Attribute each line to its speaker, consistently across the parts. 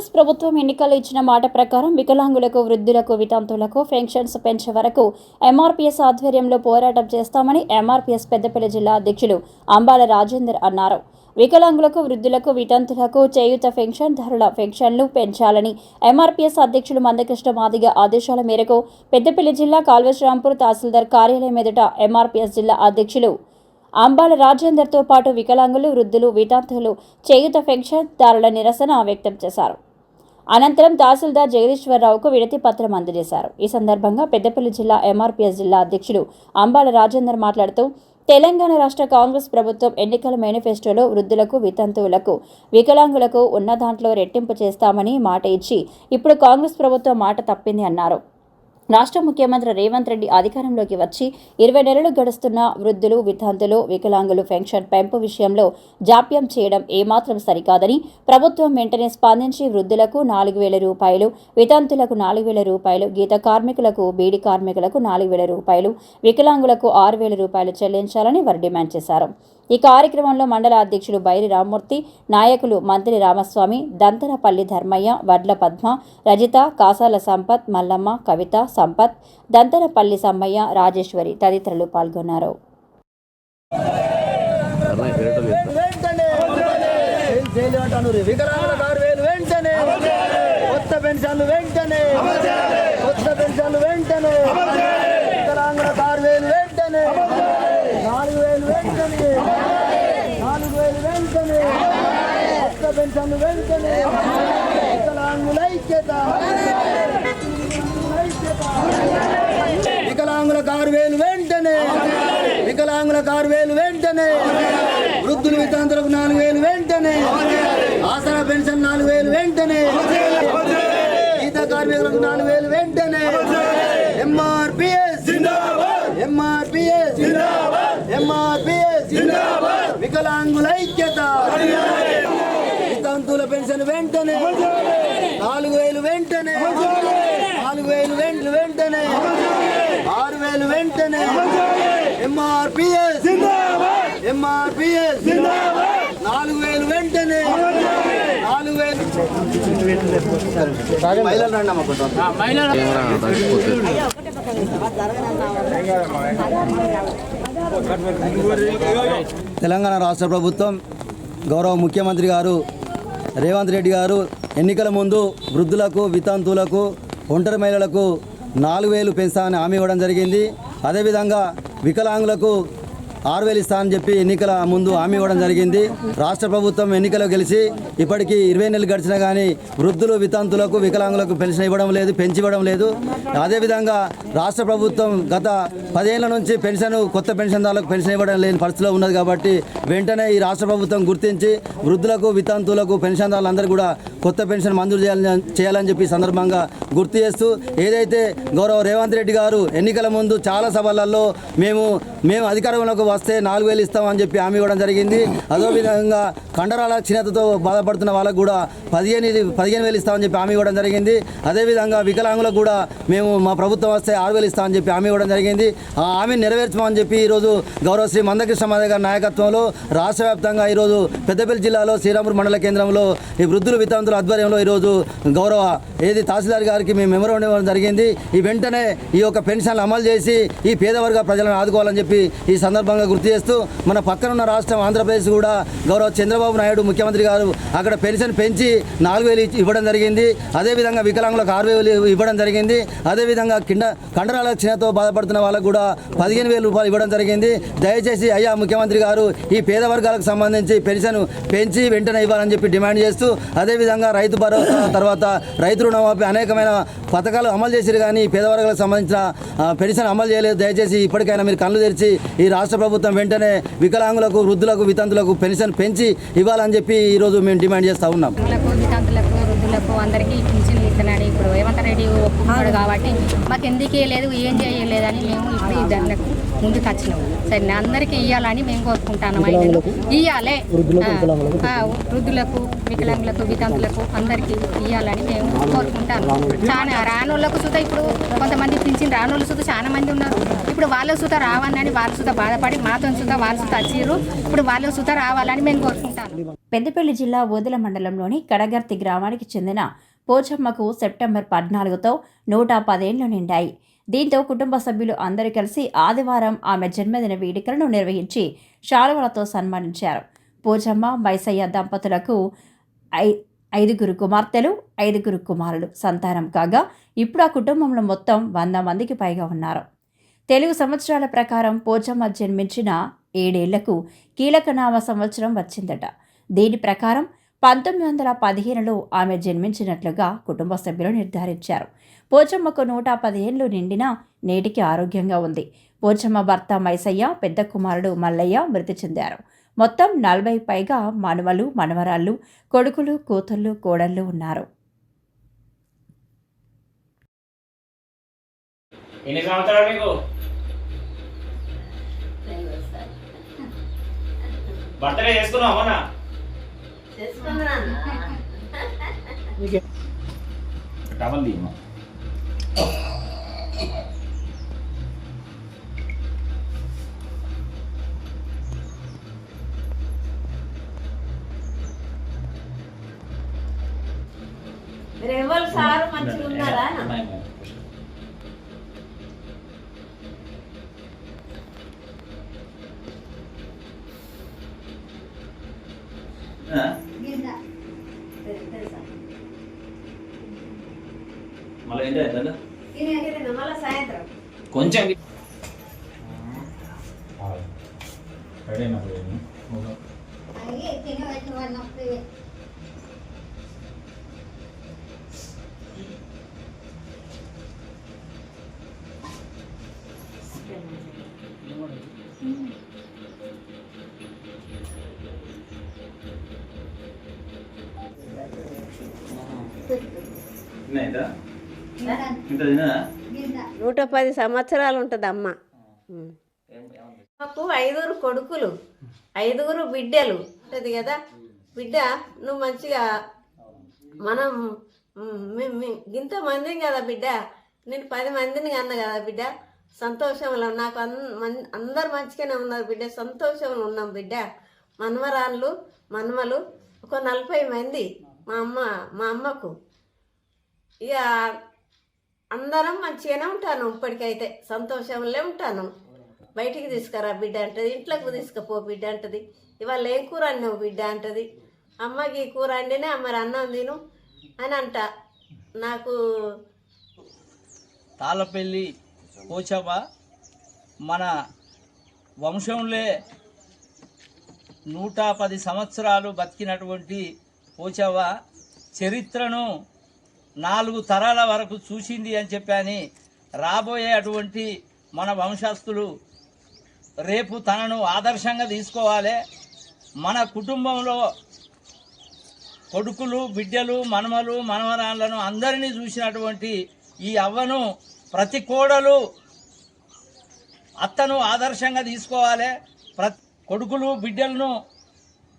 Speaker 1: కాంగ్రెస్ ప్రభుత్వం ఎన్నికల్లో ఇచ్చిన మాట ప్రకారం వికలాంగులకు, వృద్ధులకు, వితంతువులకు పెన్షన్స్ పెంచే వరకు ఎంఆర్పీఎస్ ఆధ్వర్యంలో పోరాటం చేస్తామని ఎంఆర్పీఎస్ పెద్దపల్లి జిల్లా అధ్యక్షులు అంబాల రాజేందర్ అన్నారు. వికలాంగులకు, వృద్ధులకు, వితంతులకు చేయూత పెన్షన్దారుల పెన్షన్లు పెంచాలని ఎంఆర్పీఎస్ అధ్యక్షులు మందకృష్ణ మాదిగ ఆదేశాల మేరకు పెద్దపల్లి జిల్లా కాల్వశ్రాంపూర్ తహసీల్దార్ కార్యాలయం ఎదుట ఎంఆర్పీఎస్ జిల్లా అధ్యక్షులు అంబాల రాజేందర్తో పాటు వికలాంగులు, వృద్ధులు, వితంతువులు చేయూత పెన్షన్దారుల నిరసన వ్యక్తం చేశారు. అనంతరం తహసీల్దార్ జగదీశ్వరరావుకు వినతి పత్రం అందజేశారు. ఈ సందర్భంగా పెద్దపల్లి జిల్లా ఎంఆర్పీఎస్ జిల్లా అధ్యక్షుడు అంబాల రాజేందర్ మాట్లాడుతూ, తెలంగాణ రాష్ట్ర కాంగ్రెస్ ప్రభుత్వం ఎన్నికల మేనిఫెస్టోలో వృద్ధులకు, వితంతువులకు, వికలాంగులకు ఉన్న దాంట్లో రెట్టింపు చేస్తామని మాట ఇచ్చి ఇప్పుడు కాంగ్రెస్ ప్రభుత్వం మాట తప్పింది అన్నారు. రాష్ట్ర ముఖ్యమంత్రి రేవంత్ రెడ్డి అధికారంలోకి వచ్చి 20 నెలలు గడుస్తున్న వృద్ధులు, వితంతులు, వికలాంగులు పెన్షన్ పెంపు విషయంలో జాప్యం చేయడం ఏమాత్రం సరికాదని, ప్రభుత్వం వెంటనే స్పందించి వృద్ధులకు 4,000 రూపాయలు, వితంతులకు 4,000 రూపాయలు, గీత కార్మికులకు, బీడీ కార్మికులకు 4,000 రూపాయలు, వికలాంగులకు 6,000 రూపాయలు చెల్లించాలని వారు డిమాండ్ చేశారు. ఈ కార్యక్రమంలో మండల అధ్యక్షులు బైరి రామ్మూర్తి, నాయకులు మంత్రి రామస్వామి, దంతనపల్లి ధర్మయ్య, వడ్ల పద్మ, రజిత, కాసాల సంపత్, మల్లమ్మ, కవిత, సంపత్, దంతనపల్లి సమ్మయ్య, రాజేశ్వరి తదితరులు పాల్గొన్నారు.
Speaker 2: వికలాంగుల 6,000 వెంటనే, వికలాంగుల 6,000 వెంటనే, వృద్ధులు, వితంతులకు 4,000 వెంటనే, ఆసరా పెన్షన్ 4,000 వెంటనే, గీత కార్మికులకు 4,000 వెంటనే. ఎంఆర్పీఎస్ ఎంఆర్పీఎస్ ఎంఆర్పీఎస్ వికలాంగుల ఐక్యత. వితంతుల పెన్షన్ వెంటనే 4,000 వెంటనే, 4,000 వెంటనే, 6,000 వెంటనే. ఎంఆర్పీఎస్ ఎంఆర్పీఎస్ 4,000 వెంటనే, 4,000. తెలంగాణ రాష్ట్ర ప్రభుత్వం గౌరవ ముఖ్యమంత్రి గారు రేవంత్ రెడ్డి గారు ఎన్నికల ముందు వృద్ధులకు, వితంతువులకు, ఒంటరి మహిళలకు 4,000 పెంచాలని హామీ ఇవ్వడం జరిగింది. అదేవిధంగా వికలాంగులకు 6,000 ఇస్తానని చెప్పి ఎన్నికల ముందు హామీ ఇవ్వడం జరిగింది. రాష్ట్ర ప్రభుత్వం ఎన్నికలు గెలిచి ఇప్పటికీ 20 నెలలు గడిచినా కానీ వృద్ధులు, వితంతులకు, వికలాంగులకు పెన్షన్ ఇవ్వడం లేదు, పెంచి ఇవ్వడం లేదు. అదేవిధంగా రాష్ట్ర ప్రభుత్వం గత 10 ఏళ్ల నుంచి కొత్త పెన్షన్దారులకు పెన్షన్ ఇవ్వడం లేని పరిస్థితిలో ఉన్నది. కాబట్టి వెంటనే ఈ రాష్ట్ర ప్రభుత్వం గుర్తించి వృద్ధులకు, వితంతువులకు, పెన్షన్దారులందరూ కూడా కొత్త పెన్షన్ మంజూరు చేయాలని చెప్పి సందర్భంగా గుర్తు చేస్తూ, ఏదైతే గౌరవ రేవంత్ రెడ్డి గారు ఎన్నికల ముందు చాలా సభలలో మేము అధికారంలోకి వస్తే 4,000 ఇస్తామని చెప్పి హామీ ఇవ్వడం జరిగింది. అదేవిధంగా కండరాల క్షీణతతో బాధపడుతున్న వాళ్ళకు కూడా 15,000 ఇస్తామని చెప్పి హామీ ఇవ్వడం జరిగింది. అదేవిధంగా వికలాంగులకు కూడా మా ప్రభుత్వం వస్తే 6,000 ఇస్తామని చెప్పి హామీ ఇవ్వడం జరిగింది. ఆ హామీని నెరవేర్చమని చెప్పి ఈరోజు గౌరవ శ్రీ మందకృష్ణ మాదిగ గారి నాయకత్వంలో రాష్ట్ర వ్యాప్తంగా ఈరోజు పెద్దపల్లి జిల్లాలో శ్రీరాంపూర్ మండల కేంద్రంలో ఈ వృద్ధులు, వితంతుల ఆధ్వర్యంలో ఈరోజు గౌరవ తహసీల్దార్ గారికి మేము మెమోరాండం ఇవ్వడం జరిగింది. ఈ వెంటనే ఈ యొక్క పెన్షన్లు అమలు చేసి ఈ పేదవర్గ ప్రజలను ఆదుకోవాలని చెప్పి ఈ సందర్భంగా గుర్తు చేస్తూ, మన పక్కనున్న రాష్ట్రం ఆంధ్రప్రదేశ్ కూడా గౌరవ చంద్రబాబు నాయుడు ముఖ్యమంత్రి గారు అక్కడ పెన్షన్ పెంచి 4,000 ఇవ్వడం జరిగింది. అదేవిధంగా వికలాంగులకు 6,000 ఇవ్వడం జరిగింది. అదేవిధంగా కండరాల క్షీణతో బాధపడుతున్న వాళ్ళకు కూడా 15,000 రూపాయలు ఇవ్వడం జరిగింది. దయచేసి అయ్యా ముఖ్యమంత్రి గారు ఈ పేద వర్గాలకు సంబంధించి పెన్షన్ పెంచి వెంటనే ఇవ్వాలని చెప్పి డిమాండ్ చేస్తూ, అదేవిధంగా రైతు భరోసా, తర్వాత రైతు రుణమాఫీ అనేకమైన పథకాలు అమలు చేసిరు కానీ పేదవర్గాలకు సంబంధించిన పెన్షన్ అమలు చేయలేదు. దయచేసి ఇప్పటికైనా మీరు కళ్ళు తెరిచి ఈ రాష్ట్ర ప్రభుత్వం వెంటనే వికలాంగులకు, వృద్ధులకు, వితంతులకు పెన్షన్ పెంచి ఇవ్వాలని చెప్పి ఈరోజు మేము డిమాండ్ చేస్తూ ఉన్నాం.
Speaker 3: వితంతులకు, వృద్ధులకు అందరికీ పింఛన్లు ఇస్తున్నాడు ఇప్పుడు రేవంత్ రెడ్డి ఒప్పుకున్నాడు కాబట్టి మాకు ఎందుకు ఇవ్వలేదు, ఏం చేయలేదని మేము ఇప్పుడు ఈ ధరలకు ముందుకు వచ్చినాం. సరే అందరికీ ఇవ్వాలని మేము కోరుకుంటాను. మహిళలు ఇవ్వాలి, వృద్ధులకు, వికలాంగులకు, వితంతులకు అందరికీ ఇవ్వాలని మేము కోరుకుంటాను. చాలా రానోళ్ళకు సుధా ఇప్పుడు కొంతమంది పింఛన్ రానోళ్ళు సుధా చాలా మంది ఉన్నారు. ఇప్పుడు వాళ్ళు సుధా రావాలని వాళ్ళు సుధా బాధపడి మాతో సుధా వాళ్ళు సుధా వచ్చిర్రు. ఇప్పుడు వాళ్ళు సుధా రావాలని మేము కోరుకుంటాను.
Speaker 1: పెద్దపల్లి జిల్లా ఓదెల మండలంలోని కడగర్తి గ్రామానికి చెందిన పోచమ్మకు సెప్టెంబర్ 14తో 110 ఏళ్లు నిండాయి. దీంతో కుటుంబ సభ్యులు అందరూ కలిసి ఆదివారం ఆమె జన్మదిన వేడుకలను నిర్వహించి శాలువలతో సన్మానించారు. పోచమ్మ మైసయ్య దంపతులకు 5 కుమార్తెలు 5 కుమారులు సంతానం కాగా ఇప్పుడు ఆ కుటుంబంలో మొత్తం 100 మందికి పైగా ఉన్నారు. తెలుగు సంవత్సరాల ప్రకారం పోచమ్మ జన్మించిన 7 ఏళ్లకు కీలకనామ సంవత్సరం వచ్చిందట. దీని ప్రకారం 1915లో ఆమె జన్మించినట్లుగా కుటుంబ సభ్యులు నిర్ధారించారు. పోచమ్మకు 110 ఏళ్లు నిండినా నేటికి ఆరోగ్యంగా ఉంది. పోచమ్మ భర్త మైసయ్య, పెద్ద కుమారుడు మల్లయ్య మృతి చెందారు. మొత్తం 40 పైగా మనవలు, మనవరాళ్ళు, కొడుకులు, కూతుళ్ళు, కోడళ్ళు ఉన్నారు.
Speaker 4: ఎన్ని సంవత్సరాలు నీకు? బర్త్డే చేసుకున్నావు అవునా? డబల్ తీయమా?
Speaker 5: రేవల్ సార్ మంచిగా ఉన్నారా?
Speaker 4: మళ్ళీ ఏంటి
Speaker 5: మళ్ళీ సాయంత్రం
Speaker 4: కొంచెం ఇంత తినా?
Speaker 5: 110 సంవత్సరాలు ఉంటుంది అమ్మ. మాకు 5 కొడుకులు 5 బిడ్డలు ఉంటుంది కదా. బిడ్డ నువ్వు మంచిగా మనం ఇంతమందిని కదా బిడ్డ, నేను 10 మందిని కన్నా కదా బిడ్డ. సంతోషంలో నాకు అందరు మంచిగానే ఉన్నారు బిడ్డ, సంతోషంలో ఉన్నాం బిడ్డ. మనవరాళ్ళు మనమలు ఒక 40 మంది మా అమ్మకు. ఇక అందరం మంచిగానే ఉంటాను, ఇప్పటికైతే సంతోషంలో ఉంటాను. బయటికి తీసుకురా బిడ్డ అంటది, ఇంట్లోకి తీసుకుపో బిడ్డ అంటది. ఇవాళ ఏం కూర అన్నావు బిడ్డ అంటది. అమ్మకి ఈ కూర అండినే మరి అన్నం తిను అని అంట. నాకు
Speaker 6: తాళ్ళపల్లి పోచవ్వ మన వంశంలో 110 సంవత్సరాలు బతికినటువంటి పోచవ్వ చరిత్రను 4 తరాల వరకు చూసింది అని చెప్పని రాబోయే అటువంటి మన వంశస్థులు రేపు తనను ఆదర్శంగా తీసుకోవాలి. మన కుటుంబంలో కొడుకులు, బిడ్డలు, మనమలు, మనవరాళ్లను అందరినీ చూసినటువంటి ఈ అవ్వను ప్రతి కోడలు అత్తను ఆదర్శంగా తీసుకోవాలి. కొడుకులు బిడ్డలను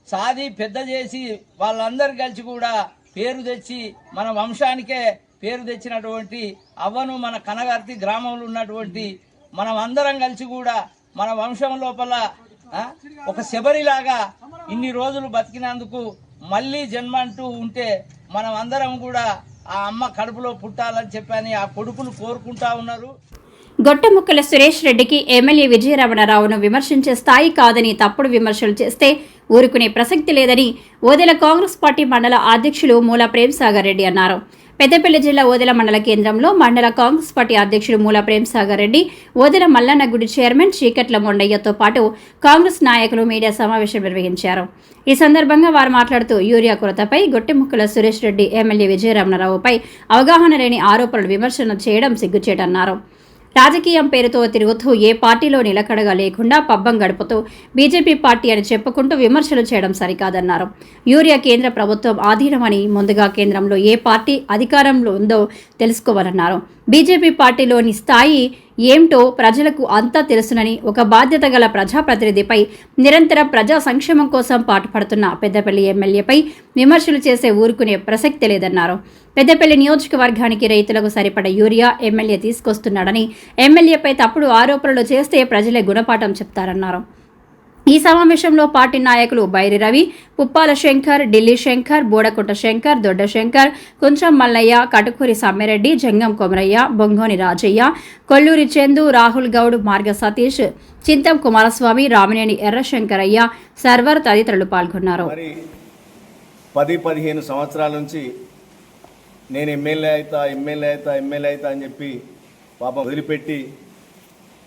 Speaker 6: సాది పెద్ద చేసి వాళ్ళందరూ కలిసి కూడా పేరు తెచ్చి మన వంశానికే పేరు తెచ్చినటువంటి అవ్వను మన కనగర్తి గ్రామంలో ఉన్నటువంటి మనం అందరం కలిసి కూడా మన వంశం లోపల ఒక శబరిలాగా ఇన్ని రోజులు బతికినందుకు మళ్ళీ జన్మ అంటూ ఉంటే మనం అందరం కూడా ఆ అమ్మ కడుపులో పుట్టాలని చెప్పని ఆ కొడుకులు కోరుకుంటా ఉన్నారు.
Speaker 1: గొట్టముక్కల సురేష్ రెడ్డికి ఎమ్మెల్యే విజయరమణరావును విమర్శించే స్థాయి కాదని తప్పుడు విమర్శలు చేస్తే ఊరుకునే ప్రసక్తి లేదని ఓదెల కాంగ్రెస్ పార్టీ మండల అధ్యక్షులు మూల ప్రేమ్సాగర్ రెడ్డి అన్నారు. పెద్దపల్లి జిల్లా ఓదెల మండల కేంద్రంలో మండల కాంగ్రెస్ పార్టీ అధ్యక్షుడు మూల ప్రేమ్సాగర్ రెడ్డి, ఓదెల మల్లన్న గుడి చైర్మన్ చీకట్ల మొండయ్యతో పాటు కాంగ్రెస్ నాయకులు మీడియా సమావేశం నిర్వహించారు. ఈ సందర్భంగా వారు మాట్లాడుతూ యూరియా కొరతపై గొట్టెముక్కల సురేష్ రెడ్డి ఎమ్మెల్యే విజయరమణరావుపై అవగాహన లేని ఆరోపణలు విమర్శన చేయడం సిగ్గుచేటన్నారు. రాజకీయం పేరుతో తిరుగుతూ ఏ పార్టీలో నిలకడగా లేకుండా పబ్బం గడుపుతూ బీజేపీ పార్టీ అని చెప్పుకుంటూ విమర్శలు చేయడం సరికాదన్నారు. యూరియా కేంద్ర ప్రభుత్వం ఆధీనమని, ముందుగా కేంద్రంలో ఏ పార్టీ అధికారంలో ఉందో తెలుసుకోవాలన్నారు. బీజేపీ పార్టీలోని స్థాయి ఏమిటో ప్రజలకు అంతా తెలుసునని, ఒక బాధ్యత గల ప్రజాప్రతినిధిపై నిరంతరం ప్రజా సంక్షేమం కోసం పాటుపడుతున్న పెద్దపల్లి ఎమ్మెల్యేపై విమర్శలు చేసే ఊరుకునే ప్రసక్తి లేదన్నారు. పెద్దపల్లి నియోజకవర్గానికి రైతులకు సరిపడ యూరియా ఎమ్మెల్యే తీసుకొస్తున్నాడని, ఎమ్మెల్యేపై తప్పుడు ఆరోపణలు చేస్తే ప్రజలే గుణపాఠం చెప్తారన్నారు. ఈ సమావేశంలో పార్టీ నాయకులు బైరి రవి, పుప్పాల శంకర్, ఢిల్లీ శంకర్, బోడకుంట శంకర్, దొడ్డ శంకర్, కుంచం మల్లయ్య, కటుకూరి సమ్మిరెడ్డి, జంగం కొమరయ్య, బొంగోని రాజయ్య, కొల్లూరి చందు, రాహుల్ గౌడ్, మార్గ సతీష్, చింతం కుమారస్వామి, రామినేని ఎర్రశంకరయ్య, సర్వర్ తదితరులు పాల్గొన్నారు.
Speaker 7: 10-15 సంవత్సరాల నుంచి నేను ఎమ్మెల్యే అవుతా అని చెప్పి పాపం వదిలిపెట్టి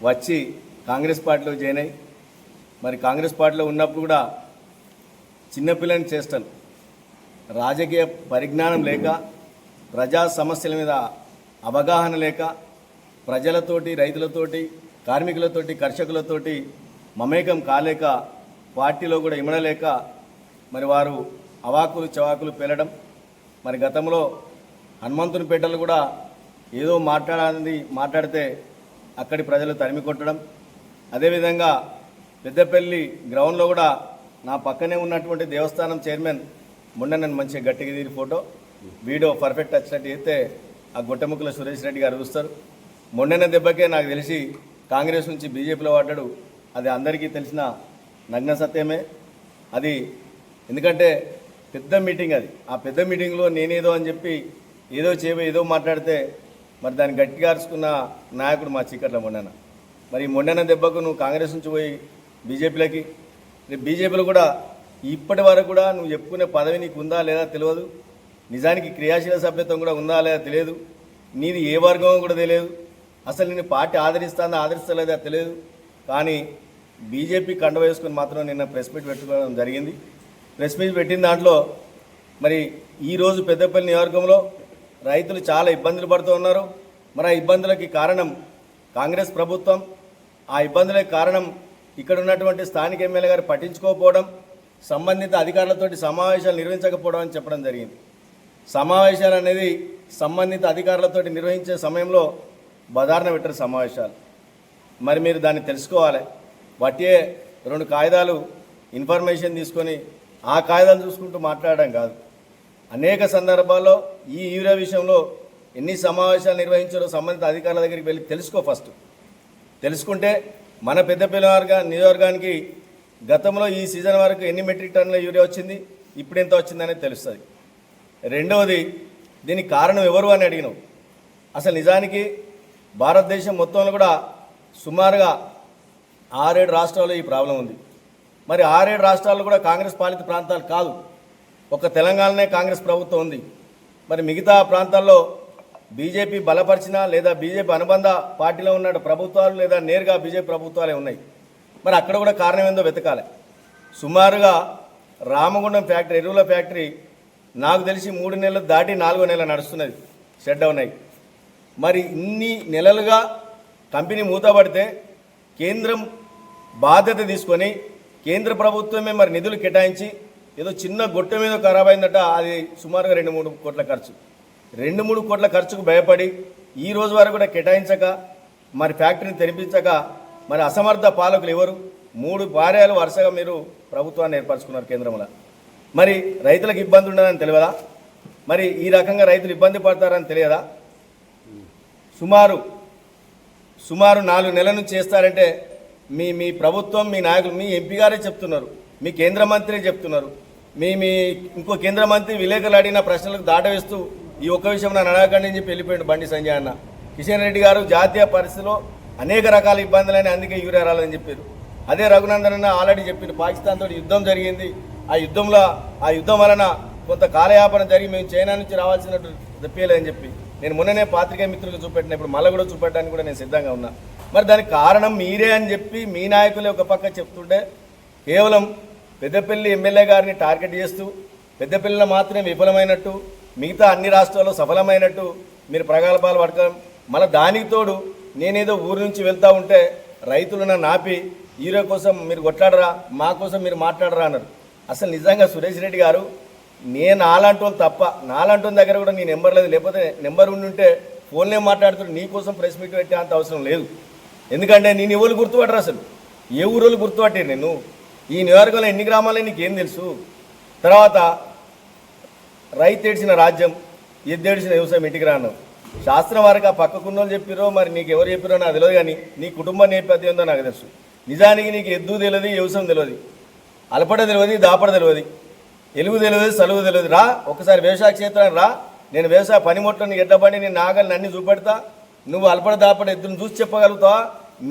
Speaker 7: వచ్చి కాంగ్రెస్ పార్టీలో జాయిన్ అయ్యి మరి కాంగ్రెస్ పార్టీలో ఉన్నప్పుడు కూడా చిన్నపిల్లని చేష్టలు, రాజకీయ పరిజ్ఞానం లేక, ప్రజా సమస్యల మీద అవగాహన లేక, ప్రజలతోటి, రైతులతోటి, కార్మికులతోటి, కర్షకులతోటి మమేకం కాలేక, పార్టీలో కూడా ఇమడలేక మరి వారు అవాకులు చవాకులు పేలడం, మరి గతంలో హనుమంతునిపేటలు కూడా ఏదో మాట్లాడితే అక్కడి ప్రజలు తరిమి కొట్టడం, అదేవిధంగా పెద్దపల్లి గ్రౌండ్లో కూడా నా పక్కనే ఉన్నటువంటి దేవస్థానం చైర్మన్ మొన్న నన్ను మంచిగా గట్టిగా తీరి ఫోటో వీడియో పర్ఫెక్ట్ వచ్చినట్టు అయితే ఆ గుట్టముక్కల సురేష్ రెడ్డి గారు చూస్తారు. మొన్న దెబ్బకే నాకు తెలిసి కాంగ్రెస్ నుంచి బీజేపీలో పడ్డాడు. అది అందరికీ తెలిసిన నగ్న సత్యమే. అది ఎందుకంటే పెద్ద మీటింగ్, అది ఆ పెద్ద మీటింగ్లో నేనేదో అని చెప్పి ఏదో మాట్లాడితే మరి దాన్ని గట్టిగా అరుచుకున్న నాయకుడు మా చీకట్ల మొన్న. మరి మొన్న దెబ్బకు నువ్వు కాంగ్రెస్ నుంచి పోయి బీజేపీలోకి, బీజేపీలో కూడా ఇప్పటి వరకు కూడా నువ్వు చెప్పుకునే పదవి నీకు ఉందా లేదా తెలియదు, నిజానికి క్రియాశీల సభ్యత్వం కూడా ఉందా లేదా తెలియదు, నీది ఏ వర్గమో కూడా తెలియదు, అసలు నేను పార్టీ ఆదరిస్తలేదా తెలియదు. కానీ బీజేపీ కండ వేసుకొని మాత్రం నిన్న ప్రెస్ మీట్ పెట్టుకోవడం జరిగింది. ప్రెస్ మీట్ పెట్టిన దాంట్లో మరి ఈరోజు పెద్దపల్లి నియోజకవర్గంలో రైతులు చాలా ఇబ్బందులు పడుతూ ఉన్నారు. మరి ఆ ఇబ్బందులకి కారణం కాంగ్రెస్ ప్రభుత్వం, ఆ ఇబ్బందులకు కారణం ఇక్కడ ఉన్నటువంటి స్థానిక ఎమ్మెల్యే గారు పట్టించుకోకపోవడం, సంబంధిత అధికారులతోటి సమావేశాలు నిర్వహించకపోవడం అని చెప్పడం జరిగింది. సమావేశాలు అనేది సంబంధిత అధికారులతోటి నిర్వహించే సమయంలో బదారణ పెట్టరు సమావేశాలు. మరి మీరు దాన్ని తెలుసుకోవాలి. వాటియే 2 కాగితాలు ఇన్ఫర్మేషన్ తీసుకొని ఆ కాగితాలు చూసుకుంటూ మాట్లాడడం కాదు. అనేక సందర్భాల్లో ఈ యూరియా విషయంలో ఎన్ని సమావేశాలు నిర్వహించారో సంబంధిత అధికారుల దగ్గరికి వెళ్ళి తెలుసుకో. ఫస్ట్ తెలుసుకుంటే మన పెద్దపల్లి నియోజకవర్గానికి గతంలో ఈ సీజన్ వరకు ఎన్ని మెట్రిక్ టన్నుల యూరియా వచ్చింది, ఇప్పుడు ఎంత వచ్చిందనేది తెలుస్తుంది. రెండవది, దీనికి కారణం ఎవరు అని అడిగినావు. అసలు నిజానికి భారతదేశం మొత్తంలో కూడా సుమారుగా 6-7 రాష్ట్రాల్లో ఈ ప్రాబ్లం ఉంది. మరి 6-7 రాష్ట్రాల్లో కూడా కాంగ్రెస్ పాలిత ప్రాంతాలు కాదు, ఒక తెలంగాణనే కాంగ్రెస్ ప్రభుత్వం ఉంది. మరి మిగతా ప్రాంతాల్లో బీజేపీ బలపరిచినా లేదా బీజేపీ అనుబంధ పార్టీలో ఉన్న ప్రభుత్వాలు లేదా నేరుగా బీజేపీ ప్రభుత్వాలే ఉన్నాయి. మరి అక్కడ కూడా కారణం ఏందో వెతకాలి. సుమారుగా రామగుండం ఫ్యాక్టరీ, ఎరువుల ఫ్యాక్టరీ నాకు తెలిసి 3 నెలలు దాటి 4వ నెల నడుస్తున్నది, షట్ డౌన్ అయ్యి. మరి ఇన్ని నెలలుగా కంపెనీ మూతపడితే కేంద్రం బాధ్యత తీసుకొని కేంద్ర ప్రభుత్వమే మరి నిధులు కేటాయించి ఏదో చిన్న గొట్టె మీద ఖరాబ్ అయిందట, అది సుమారుగా 2-3 కోట్ల ఖర్చు. 2-3 కోట్ల ఖర్చుకు భయపడి ఈ రోజు వరకు కూడా కేటాయించక, మరి ఫ్యాక్టరీని తెరిపించక, మరి అసమర్థ పాలకులు ఎవరు? 3 భార్యలు వరుసగా మీరు ప్రభుత్వాన్ని ఏర్పరచుకున్నారు కేంద్రంలో. మరి రైతులకు ఇబ్బంది ఉండదని తెలియదా? మరి ఈ రకంగా రైతులు ఇబ్బంది పడతారని తెలియదా? సుమారు 4 నెలల నుంచి చేస్తారంటే మీ ప్రభుత్వం, మీ నాయకులు, మీ ఎంపీ గారే చెప్తున్నారు, మీ కేంద్ర మంత్రి చెప్తున్నారు, మీ ఇంకో కేంద్ర మంత్రి విలేకరులు అడిగిన ప్రశ్నలకు దాటవేస్తూ ఈ ఒక్క విషయం నన్ను అడగకండి అని చెప్పి వెళ్ళిపోయాడు బండి సంజయ్ అన్న. కిషన్ రెడ్డి గారు జాతీయ పరిస్థితిలో అనేక రకాల ఇబ్బందులని అందుకే యూరియా రాలని చెప్పారు. అదే రఘునందన్ అన్న ఆల్రెడీ చెప్పారు, పాకిస్తాన్ తోటి యుద్ధం జరిగింది, ఆ యుద్ధం వలన కొంత కాలయాపన జరిగి మేము చైనా నుంచి రావాల్సినట్టు తెప్పలేదని చెప్పి నేను మొన్ననే పాత్రికేయ మిత్రులకు చూపెట్టిన, ఇప్పుడు మళ్ళీ కూడా చూపెట్టడానికి కూడా నేను సిద్ధంగా ఉన్నా. మరి దానికి కారణం మీరే అని చెప్పి మీ నాయకులే ఒక పక్క చెప్తుంటే కేవలం పెద్దపల్లి ఎమ్మెల్యే గారిని టార్గెట్ చేస్తూ పెద్దపల్లిలో మాత్రమే విఫలమైనట్టు, మిగతా అన్ని రాష్ట్రాల్లో సఫలమైనట్టు మీరు ప్రగల్భాలు పడతాం. మళ్ళీ దానికి తోడు నేనేదో ఊరు నుంచి వెళ్తూ ఉంటే రైతులు నన్ను ఆపి యూరియా కోసం మీరు కొట్లాడరా, మా కోసం మీరు మాట్లాడరా అన్నారు. అసలు నిజంగా సురేష్ రెడ్డి గారు, నేను నాలాంటి వాళ్ళు తప్ప, నాలాంటి దగ్గర కూడా నీ నెంబర్ లేదు, లేకపోతే నెంబర్ ఉంటే ఫోన్లో మాట్లాడుతుంటే నీ కోసం ప్రెస్ మీట్ పెట్టే అంత అవసరం లేదు. ఎందుకంటే నేను ఎవరు గుర్తుపట్టరు, అసలు ఏ ఊరోళ్ళు గుర్తుపట్టారు? నేను ఈ నియోజకవర్గంలో ఎన్ని గ్రామాలే నీకేం తెలుసు? తర్వాత రైతు ఏడ్చిన రాజ్యం, ఎద్దేడిచిన వ్యవసాయం ఇంటికి రాను. శాస్త్రం వారికి ఆ పక్కకున్న వాళ్ళు చెప్పిరో మరి నీకు ఎవరు చెప్పిరో నాకు తెలియదు, కానీ నీ కుటుంబ నేపథ్యం ఏందో నాకు తెలుసు. నిజానికి నీకు ఎద్దు తెలియదు, వ్యవసాయం తెలియదు, అలపడ తెలియదు, దాపడ తెలియదు, ఎలుగు తెలియదు, సలుగు తెలియదు. రా ఒకసారి వ్యవసాయ క్షేత్రానికి రా, నేను వ్యవసాయ పనిముట్లను ఎడ్డబడి నేను నాగల్ని అన్ని చూపెడతా. నువ్వు అలపడ దాపడ ఎద్దును చూసి చెప్పగలుగుతావా,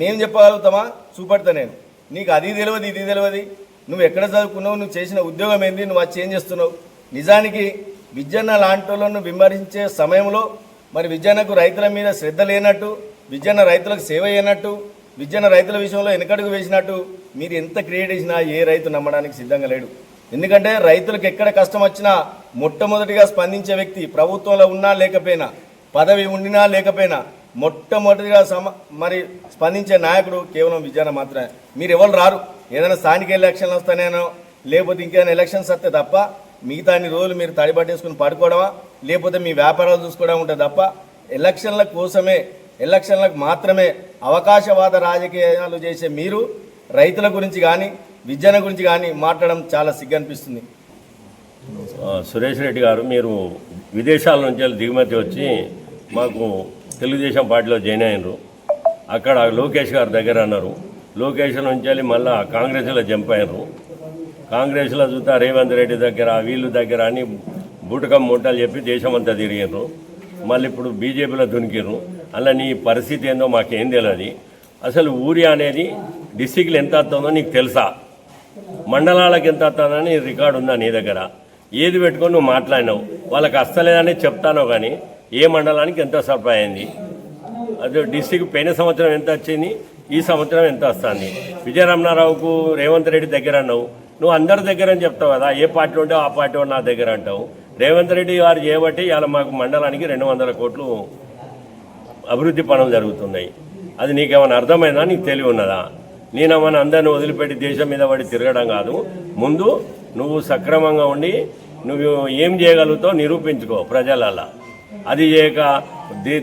Speaker 7: మేము చెప్పగలుగుతామా? చూపెడతా నేను. నీకు అది తెలియదు, ఇది తెలియదు, నువ్వు ఎక్కడ చదువుకున్నావు, నువ్వు చేసిన ఉద్యోగం ఏంది, నువ్వు అది చేంజ్ చేస్తున్నావు. నిజానికి విద్యన్న లాంటి వాళ్ళను విమర్శించే సమయంలో మరి విద్యన్నకు రైతుల మీద శ్రద్ధ లేనట్టు, విద్యన్న రైతులకు సేవ చేయనట్టు, విద్యన్న రైతుల విషయంలో వెనకడుగు వేసినట్టు మీరు ఎంత క్రియేట్ చేసినా ఏ రైతు నమ్మడానికి సిద్ధంగా లేడు. ఎందుకంటే రైతులకు ఎక్కడ కష్టం వచ్చినా మొట్టమొదటిగా స్పందించే వ్యక్తి ప్రభుత్వంలో ఉన్నా లేకపోయినా, పదవి ఉండినా లేకపోయినా మొట్టమొదటిగా మరి స్పందించే నాయకుడు కేవలం విద్యన్న మాత్రమే. మీరు ఎవరు రారు, ఏదైనా స్థానిక ఎలక్షన్లు వస్తానేనో లేకపోతే ఇంకేదైనా ఎలక్షన్స్ వస్తే తప్ప మిగతా అన్ని రోజులు మీరు తడిపట్టేసుకుని పడుకోవడమా లేకపోతే మీ వ్యాపారాలు చూసుకోవడం ఉంటుంది తప్ప ఎలక్షన్ల కోసమే, ఎలక్షన్లకు మాత్రమే అవకాశవాద రాజకీయాలు చేసే మీరు రైతుల గురించి కానీ విద్యన గురించి కానీ మాట్లాడడం చాలా సిగ్గనిపిస్తుంది.
Speaker 8: సురేష్ రెడ్డి గారు, మీరు విదేశాల నుంచి దిగుమతి వచ్చి మాకు తెలుగుదేశం పార్టీలో జాయిన్ అయినారు. అక్కడ లోకేష్ గారి దగ్గర అన్నారు. లోకేష్ నుంచి మళ్ళీ కాంగ్రెస్లో జంప్ అయినారు. కాంగ్రెస్లో చూస్తా రేవంత్ రెడ్డి దగ్గర వీళ్ళు దగ్గర అని బూటకం మూటలు చెప్పి దేశమంతా తిరిగారు. మళ్ళీ ఇప్పుడు బీజేపీలో దునికిరు. అలా నీ పరిస్థితి ఏందో మాకేం తెలియదు. అసలు ఊరి అనేది డిస్టిక్లు ఎంత వస్తుందో నీకు తెలుసా? మండలాలకు ఎంత వస్తుందని రికార్డు ఉందా నీ దగ్గర? ఏది పెట్టుకొని నువ్వు మాట్లాడినావు? వాళ్ళకి వస్తలేదని చెప్తానో కానీ ఏ మండలానికి ఎంత సరఫరా అయింది? అదే డిస్టిక్ పోయిన సంవత్సరం ఎంత వచ్చింది, ఈ సంవత్సరం ఎంత వస్తుంది? విజయరమణారావుకు రేవంత్ రెడ్డి దగ్గర అన్నావు, నువ్వు అందరి దగ్గర అని చెప్తావు కదా. ఏ పార్టీ ఉంటే ఆ పార్టీ నా దగ్గర అంటావు. రేవంత్ రెడ్డి గారు చేయబట్టి ఇవాళ మాకు మండలానికి 200 కోట్లు అభివృద్ధి పనులు జరుగుతున్నాయి. అది నీకేమైనా అర్థమైందా? నీకు తెలివి ఉన్నదా? నేనేమన్నా అందరిని వదిలిపెట్టి దేశం మీద పడి తిరగడం కాదు. ముందు నువ్వు సక్రమంగా ఉండి నువ్వు ఏం చేయగలుగుతావు నిరూపించుకో ప్రజలల్లా. అది చేయక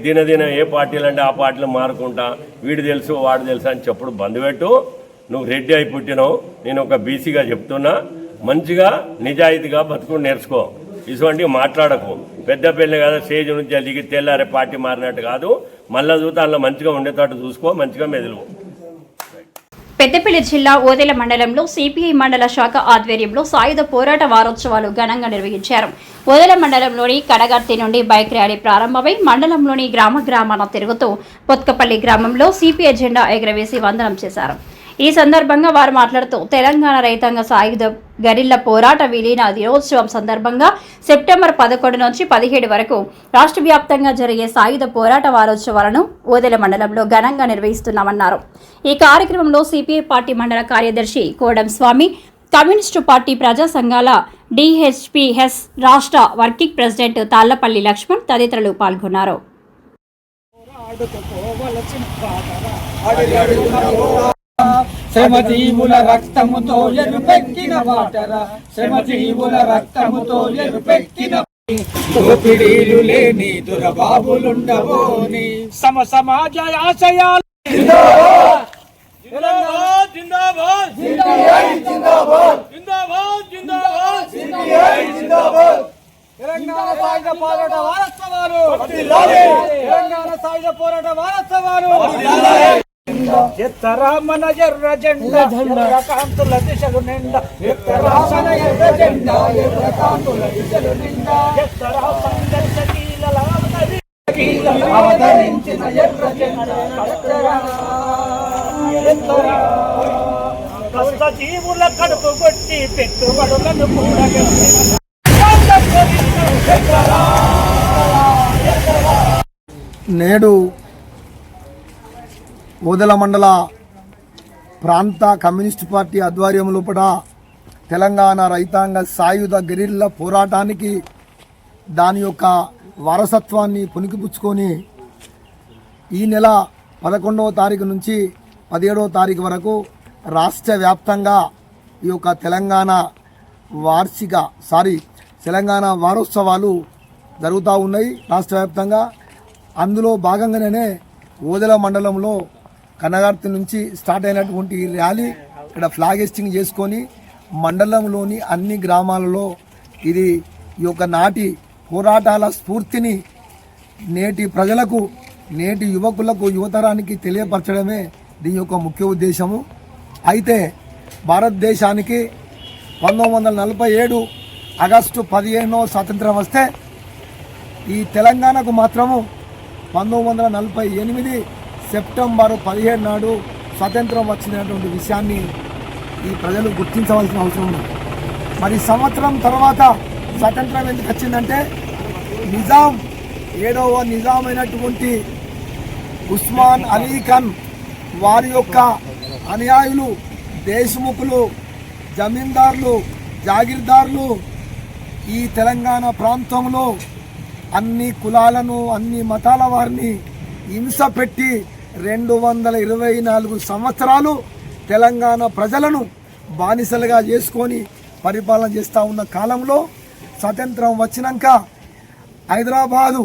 Speaker 8: దినదిన ఏ పార్టీలు అంటే ఆ పార్టీలు మారుకుంటా వీడు తెలుసు వాడు తెలుసు అని చెప్పుడు బంద్ పెట్టు. నువ్వు రెడ్డి అయి పుట్టినావు. నేను ఒక బీసీగా చెప్తున్నా, మంచిగా నిజాయితీగా బతుకుని నేర్చుకో. ఇటువంటివి మాట్లాడకు. పెద్ద పెళ్ళి కదా స్టేజ్ నుంచి దిగి తెల్లారే పార్టీ మారినట్టు కాదు. మళ్ళా చూస్తే అందులో మంచిగా ఉండేటట్టు చూసుకో, మంచిగా మెదులు.
Speaker 1: పెద్దపల్లి జిల్లా ఓదెల మండలంలో సిపిఐ మండల శాఖ ఆధ్వర్యంలో సాయుధ పోరాట వారోత్సవాలు ఘనంగా నిర్వహించారు. ఓదెల మండలంలోని కడగర్తి నుండి బైక్ ర్యాలీ ప్రారంభమై మండలంలోని గ్రామాన తిరుగుతూ పొత్కపల్లి గ్రామంలో సిపిఐ జెండా ఎగురవేసి వందనం చేశారు. ఈ సందర్భంగా వారు మాట్లాడుతూ తెలంగాణ రైతాంగ సాయుధ గరిల్ల పోరాట విలీన దినోత్సవం సందర్భంగా సెప్టెంబర్ 11 నుంచి 17 వరకు రాష్ట్ర వ్యాప్తంగా జరిగే సాయుధ పోరాట వారోత్సవాలను ఓదెల మండలంలో ఘనంగా నిర్వహిస్తున్నామన్నారు. ఈ కార్యక్రమంలో సిపిఐ పార్టీ మండల కార్యదర్శి కోడం స్వామి, కమ్యూనిస్టు పార్టీ ప్రజా సంఘాల డిహెచ్పిఎస్ రాష్ట్ర వర్కింగ్ ప్రెసిడెంట్ తాళ్లపల్లి లక్ష్మణ్ తదితరులు పాల్గొన్నారు.
Speaker 6: శ్రమజీవుల రక్తముతో ఎరుపెక్కిన వాటర, శ్రమజీవుల రక్తముతో ఎరుపెక్కిన దోపిడీలు లేని దురబాబులుండవోని సమ సమాజ ఆశయాలు జిందాబాద్ జిందాబాద్ జిందాబాద్ జిందాబాద్ జిందాబాద్ జిందాబాద్. తెలంగాణ సాయుధ పోరాట వారోత్సవాలు, తెలంగాణ సాయుధ పోరాట వారోత్సవాలు. ఎత్తరా మన ఎర్ర జెండా, ఎర్ర కాంతుల దిశలు నిండా. ఎత్తరా మన ఎర్ర జెండా, ఎర్ర కాంతుల దిశలు నిండా. ఎత్తరా సంఘర్షకీలల అవతరించిన ఎర్ర జెండా. ఎత్తరా కష్ట జీవుల కడుపు కొట్టి పెట్టుబడులను కూడా
Speaker 9: నేడు ఓదెల మండల ప్రాంత కమ్యూనిస్టు పార్టీ ఆధ్వర్యం లోపల తెలంగాణ రైతాంగ సాయుధ గెరిల్లా పోరాటానికి దాని యొక్క వారసత్వాన్ని పుణికిపుచ్చుకొని ఈ నెల 11వ తారీఖు నుంచి 17వ తారీఖు వరకు రాష్ట్ర వ్యాప్తంగా ఈ యొక్క తెలంగాణ వారోత్సవాలు జరుగుతూ ఉన్నాయి రాష్ట్ర వ్యాప్తంగా. అందులో భాగంగానే ఓదెల మండలంలో కనగర్తి నుంచి స్టార్ట్ అయినటువంటి ఈ ర్యాలీ ఇక్కడ ఫ్లాగ్ హెస్టింగ్ చేసుకొని మండలంలోని అన్ని గ్రామాలలో ఇది ఈ యొక్క నాటి పోరాటాల స్ఫూర్తిని నేటి ప్రజలకు, నేటి యువకులకు, యువతరానికి తెలియపరచడమే దీని యొక్క ముఖ్య ఉద్దేశము. అయితే భారతదేశానికి 1947 ఆగస్టు 15 స్వాతంత్రం వస్తే ఈ తెలంగాణకు మాత్రము 1948 సెప్టెంబర్ 17 నాడు స్వాతంత్రం వచ్చినటువంటి విషయాన్ని ఈ ప్రజలు గుర్తించవలసిన అవసరం ఉంది. మరి సంవత్సరం తర్వాత స్వాతంత్రం ఎందుకు వచ్చిందంటే నిజాం 7వ నిజాం అయినటువంటి ఉస్మాన్ అలీ ఖాన్ వారి యొక్క అనుయాయులు దేశముఖులు జమీందారులు జాగీర్దారులు ఈ తెలంగాణ ప్రాంతంలో అన్ని కులాలను అన్ని మతాల వారిని హింస పెట్టి 224 సంవత్సరాలు తెలంగాణ ప్రజలను బానిసలుగా చేసుకొని పరిపాలన చేస్తూ ఉన్న కాలంలో స్వతంత్రం వచ్చినాక హైదరాబాదు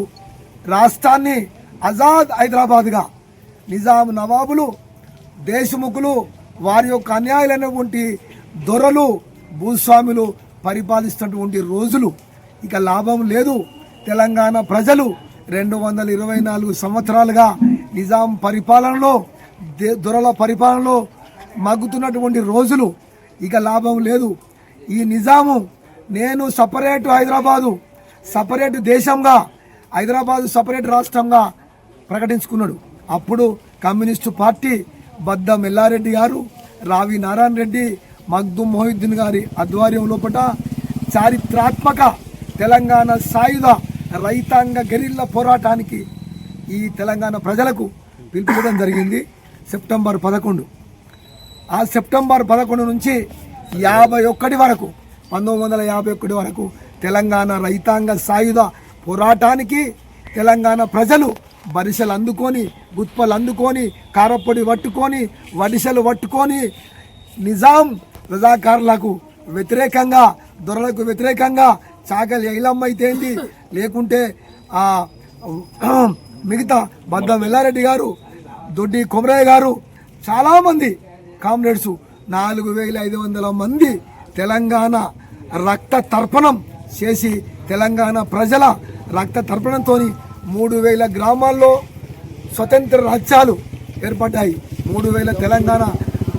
Speaker 9: రాష్ట్రాన్ని ఆజాద్ హైదరాబాద్గా నిజాం నవాబులు దేశముఖులు వారి యొక్క అన్యాయులైనటువంటి దొరలు భూస్వాములు పరిపాలిస్తున్నటువంటి రోజులు. ఇక లాభం లేదు. తెలంగాణ ప్రజలు 224 సంవత్సరాలుగా నిజాం పరిపాలనలో దొరల పరిపాలనలో మగ్గుతున్నటువంటి రోజులు. ఇక లాభం లేదు. ఈ నిజాము నేను సపరేట్ హైదరాబాదు సపరేట్ దేశంగా హైదరాబాదు సపరేట్ రాష్ట్రంగా ప్రకటించుకున్నాడు. అప్పుడు కమ్యూనిస్టు పార్టీ బద్దం ఎల్లారెడ్డి గారు రావి నారాయణ రెడ్డి మగ్దుమ్ మొహిద్దీన్ గారి ఆధ్వర్యం లోపల చారిత్రాత్మక తెలంగాణ సాయుధ రైతాంగ గెరిల్లా పోరాటానికి ఈ తెలంగాణ ప్రజలకు పిలుపుకోవడం జరిగింది. సెప్టెంబర్ 11 ఆ సెప్టెంబర్ 11 నుంచి 51 వరకు 1951 వరకు తెలంగాణ రైతాంగ సాయుధ పోరాటానికి తెలంగాణ ప్రజలు బరిసెలు అందుకొని గుత్పలు అందుకొని కారపొడి పట్టుకొని వడిసెలు పట్టుకొని నిజాం రజాకారులకు వ్యతిరేకంగా దొరలకు వ్యతిరేకంగా చాకలి ఐలమ్మ అయితేంది లేకుంటే మిగతా బద్దం ఎల్లారెడ్డి గారు దొడ్డి కొమరయ్య గారు చాలామంది కామ్రేడ్స్ 4500 మంది తెలంగాణ రక్త తర్పణం చేసి తెలంగాణ ప్రజల రక్త తర్పణంతో 3000 గ్రామాల్లో స్వతంత్ర రాజ్యాలు ఏర్పడ్డాయి. 3000 తెలంగాణ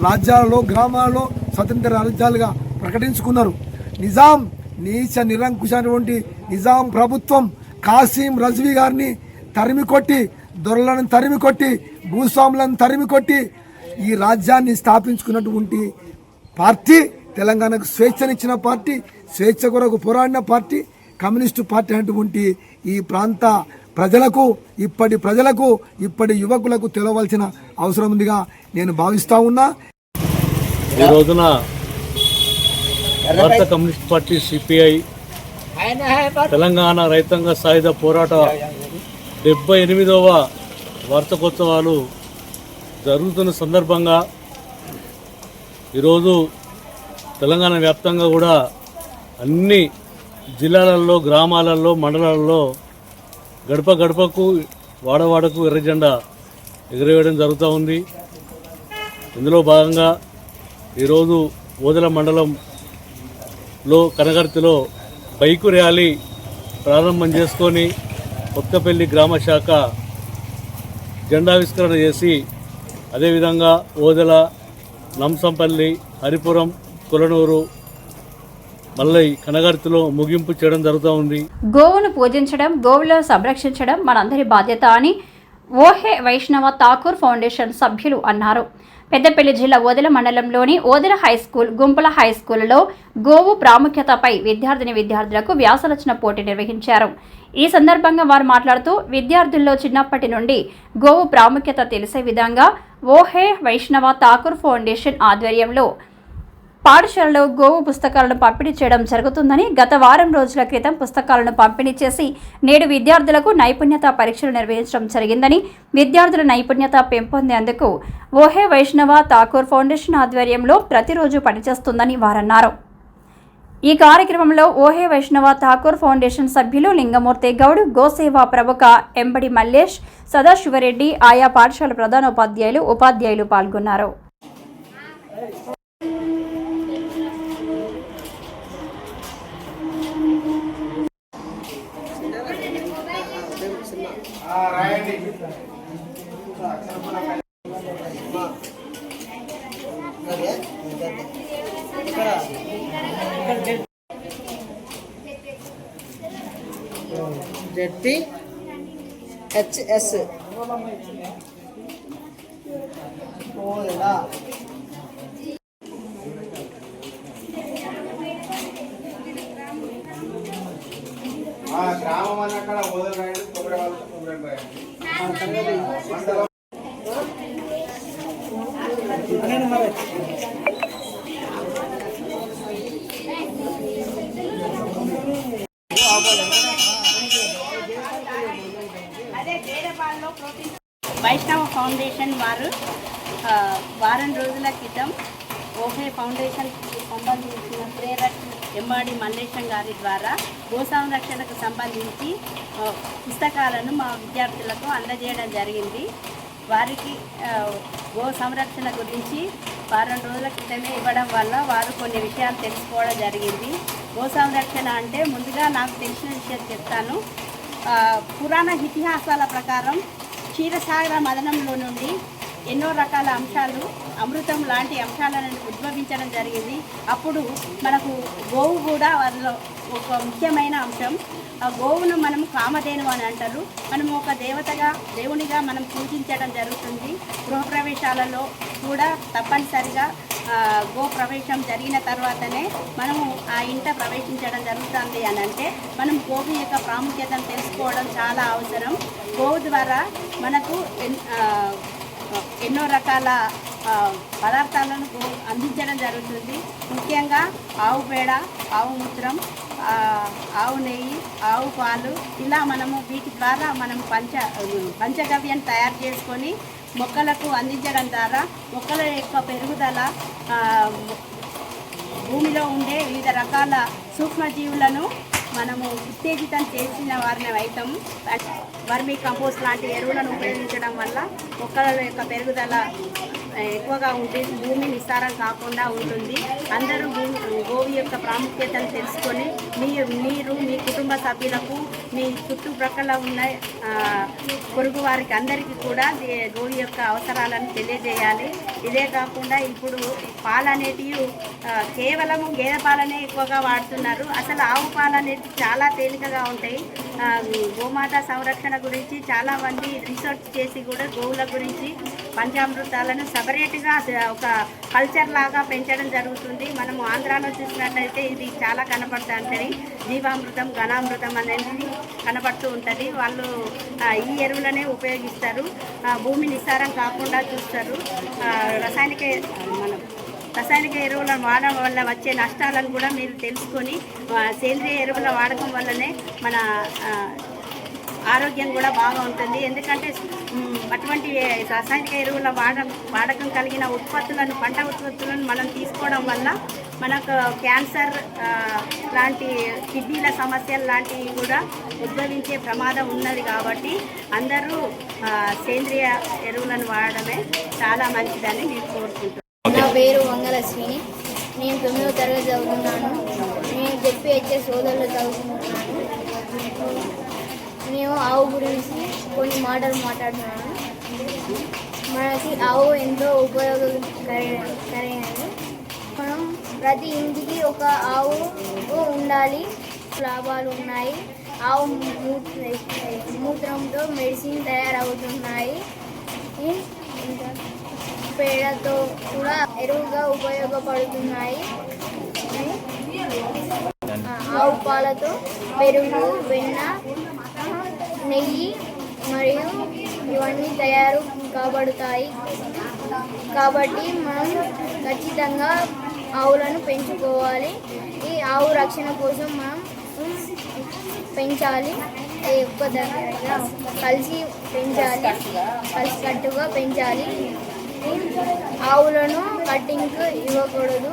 Speaker 9: రాజ్యాలలో గ్రామాల్లో స్వతంత్ర రాజ్యాలుగా ప్రకటించుకున్నారు. నిజాం నీచ నిరంకుశమైనటువంటి నిజాం ప్రభుత్వం కాసిం రజ్వీ గారిని తరిమి కొట్టి దొరలను తరిమి కొట్టి భూస్వాములను తరిమి కొట్టి ఈ రాజ్యాన్ని స్థాపించుకున్నటువంటి పార్టీ తెలంగాణకు స్వేచ్ఛనిచ్చిన పార్టీ స్వేచ్ఛ కొరకు పోరాడిన పార్టీ కమ్యూనిస్టు పార్టీ అటువంటి ఈ ప్రాంత ప్రజలకు ఇప్పటి యువకులకు తెలవలసిన అవసరం ఉందిగా నేను భావిస్తా ఉన్నా.
Speaker 10: ఈ రోజున భారత కమ్యూనిస్ట్ పార్టీ సిపిఐ తెలంగాణ రైతాంగ సాయుధ పోరాట 78వ వార్షికోత్సవాలు జరుగుతున్న సందర్భంగా ఈరోజు తెలంగాణ వ్యాప్తంగా కూడా అన్ని జిల్లాలలో గ్రామాలలో మండలాల్లో గడప గడపకు వాడవాడకు ఎర్ర జెండా ఎగురవేయడం జరుగుతూ ఉంది. ఇందులో భాగంగా ఈరోజు ఓదెల మండలంలో కనగర్తిలో బైకు ర్యాలీ ప్రారంభం చేసుకొని కొత్తపల్లి గ్రామ శాఖ జెండావిష్కరణ చేసి అదేవిధంగా ఓదెల నంసంపల్లి హరిపురం కొలనూరు మళ్ళీ కనగర్తిలో ముగింపు చేయడం జరుగుతూ ఉంది.
Speaker 1: గోవును పూజించడం గోవులను సంరక్షించడం మనందరి బాధ్యత అని ఓహే వైష్ణవ ఠాకూర్ ఫౌండేషన్ సభ్యులు అన్నారు. పెద్దపల్లి జిల్లా ఓదెల మండలంలోని ఓదెల హైస్కూల్ గుంపుల హైస్కూల్లో గోవు ప్రాముఖ్యతపై విద్యార్థులకు వ్యాసరచన పోటీ నిర్వహించారు. ఈ సందర్భంగా వారు మాట్లాడుతూ విద్యార్థుల్లో చిన్నప్పటి నుండి గోవు ప్రాముఖ్యత తెలిసే విధంగా ఓహే వైష్ణవ ఠాకూర్ ఫౌండేషన్ ఆధ్వర్యంలో పాఠశాలలో గోవు పుస్తకాలను పంపిణీ చేయడం జరుగుతుందని గత వారం రోజుల క్రితం పుస్తకాలను పంపిణీ చేసి నేడు విద్యార్థులకు నైపుణ్యత పరీక్షలు నిర్వహించడం జరిగిందని విద్యార్థుల నైపుణ్యత పెంపొందేందుకు ఓహే వైష్ణవ ఠాకూర్ ఫౌండేషన్ ఆధ్వర్యంలో ప్రతిరోజు పనిచేస్తుందని వారన్నారు. ఈ కార్యక్రమంలో ఓహే వైష్ణవ ఠాకూర్ ఫౌండేషన్ సభ్యులు లింగమూర్తి గౌడ్, గోసేవా ప్రముఖ ఎంబడి మల్లేష్, సదాశివరెడ్డి, ఆయా పాఠశాల ప్రధానోపాధ్యాయులు ఉపాధ్యాయులు పాల్గొన్నారు.
Speaker 5: జెడ్పీ హెచ్ఎస్
Speaker 7: గ్రామం అని అక్కడ ఓదలు రాయండి, కొబ్బరి వాళ్ళతో కొబ్బరి రాయండి.
Speaker 3: వైష్ణవ ఫౌండేషన్ వారు వారం రోజుల క్రితం ఓహే ఫౌండేషన్కి సంబంధించిన ప్రేరక్ ఎంఆర్డి మల్లేశం గారి ద్వారా గో సంరక్షణకు సంబంధించి పుస్తకాలను మా విద్యార్థులకు అందజేయడం జరిగింది. వారికి గో సంరక్షణ గురించి వారం రోజుల క్రితమే ఇవ్వడం వల్ల వారు కొన్ని విషయాలు తెలుసుకోవడం జరిగింది. గో సంరక్షణ అంటే ముందుగా నాకు తెలిసిన విషయం చెప్తాను. పురాణ ఇతిహాసాల ప్రకారం క్షీరసాగర మదనంలో నుండి ఎన్నో రకాల అంశాలు, అమృతం లాంటి అంశాలను ఉద్భవించడం జరిగింది. అప్పుడు మనకు గోవు కూడా వారిలో ఒక ముఖ్యమైన అంశం. ఆ గోవును మనం కామధేను అని అంటారు. మనము ఒక దేవతగా, దేవునిగా మనం పూజించడం జరుగుతుంది. గృహప్రవేశాలలో కూడా తప్పనిసరిగా గో ప్రవేశం జరిగిన తర్వాతనే మనము ఆ ఇంట ప్రవేశించడం జరుగుతుంది అని అంటే మనం గోవు యొక్క ప్రాముఖ్యతను తెలుసుకోవడం చాలా అవసరం. గోవు ద్వారా మనకు ఎన్నో రకాల పదార్థాలను అందించడం జరుగుతుంది. ముఖ్యంగా ఆవు పేడ, ఆవు మూత్రం, ఆవు నెయ్యి, ఆవు పాలు, ఇలా మనము వీటి ద్వారా మనం పంచగవ్యం తయారు చేసుకొని మొక్కలకు అందించడం ద్వారా మొక్కల యొక్క పెరుగుదల, భూమిలో ఉండే వివిధ రకాల సూక్ష్మజీవులను మనము ఉత్తేజితం చేసిన వారిని అవుతాం. వర్మీ కంపోస్ట్ లాంటి ఎరువులను ఉపయోగించడం వల్ల మొక్కల యొక్క పెరుగుదల ఎక్కువగా ఉంటే భూమి నిస్సారం కాకుండా ఉంటుంది. అందరూ గోవు యొక్క ప్రాముఖ్యతను తెలుసుకొని మీరు మీ కుటుంబ సభ్యులకు, మీ చుట్టుప్రక్కల ఉన్న పొరుగు వారికి అందరికీ కూడా గోవు యొక్క అవసరాలను తెలియజేయాలి. ఇదే కాకుండా ఇప్పుడు పాలు అనేటివి కేవలము గేదె పాలనే ఎక్కువగా వాడుతున్నారు. అసలు ఆవు పాలు అనేది చాలా తేలికగా ఉంటాయి. గోమాత సంరక్షణ గురించి చాలామంది రీసెర్చ్ చేసి కూడా గోవుల గురించి పంచామృతాలను సపరేట్గా ఒక కల్చర్ లాగా పెంచడం జరుగుతుంది. మనము ఆంధ్రాలో చూసినట్లయితే ఇది చాలా కనపడుతూ ఉంటుంది. జీవామృతం, ఘనామృతం అనేది కనపడుతూ ఉంటుంది. వాళ్ళు ఈ ఎరువులనే ఉపయోగిస్తారు. భూమి నిస్సారం కాకుండా చూస్తారు. రసాయనిక ఎరువులను వాడడం వల్ల వచ్చే నష్టాలను కూడా మీరు తెలుసుకొని సేంద్రియ ఎరువుల వాడకం వల్లనే మన ఆరోగ్యం కూడా బాగా ఉంటుంది. ఎందుకంటే అటువంటి రసాయనిక ఎరువుల వాడకం కలిగిన ఉత్పత్తులను, పంట ఉత్పత్తులను మనం తీసుకోవడం వల్ల మనకు క్యాన్సర్ లాంటి, కిడ్నీల సమస్యలు లాంటివి కూడా ఉద్భవించే ప్రమాదం ఉన్నది. కాబట్టి అందరూ సేంద్రియ ఎరువులను వాడడమే చాలా మంచిదని నేను కోరుకుంటున్నాను.
Speaker 11: నా పేరు వంగలక్ష్మిని. నేను 9వ తరగతి చదువుతున్నాను. నేను జెడ్పీహెచ్ఎస్ సోదరులు చదువుతున్నాను. నేను ఆవు గురించి కొన్ని మాటలు మాట్లాడుతున్నాను. మనకి ఆవు ఎంతో ఉపయోగకరమైనది. మనం ప్రతి ఇంటికి ఒక ఆవు ఉండాలి. లాభాలు ఉన్నాయి. ఆవు మూత్రంతో మెడిసిన్ తయారవుతున్నాయి. పేడతో కూడా ఎరువుగా ఉపయోగపడుతున్నాయి. ఆవు పాలతో పెరుగు, వెన్న, నెయ్యి మరియు ఇవన్నీ తయారు కాబడతాయి. కాబట్టి మనం ఖచ్చితంగా ఆవులను పెంచుకోవాలి. ఈ ఆవు రక్షణ కోసం మనం పెంచాలి. ఎక్కువ దగ్గరగా కలిసి పెంచాలి, కలిసికట్టుగా పెంచాలి. ఆవులను కట్టింగ్కు ఇవ్వకూడదు.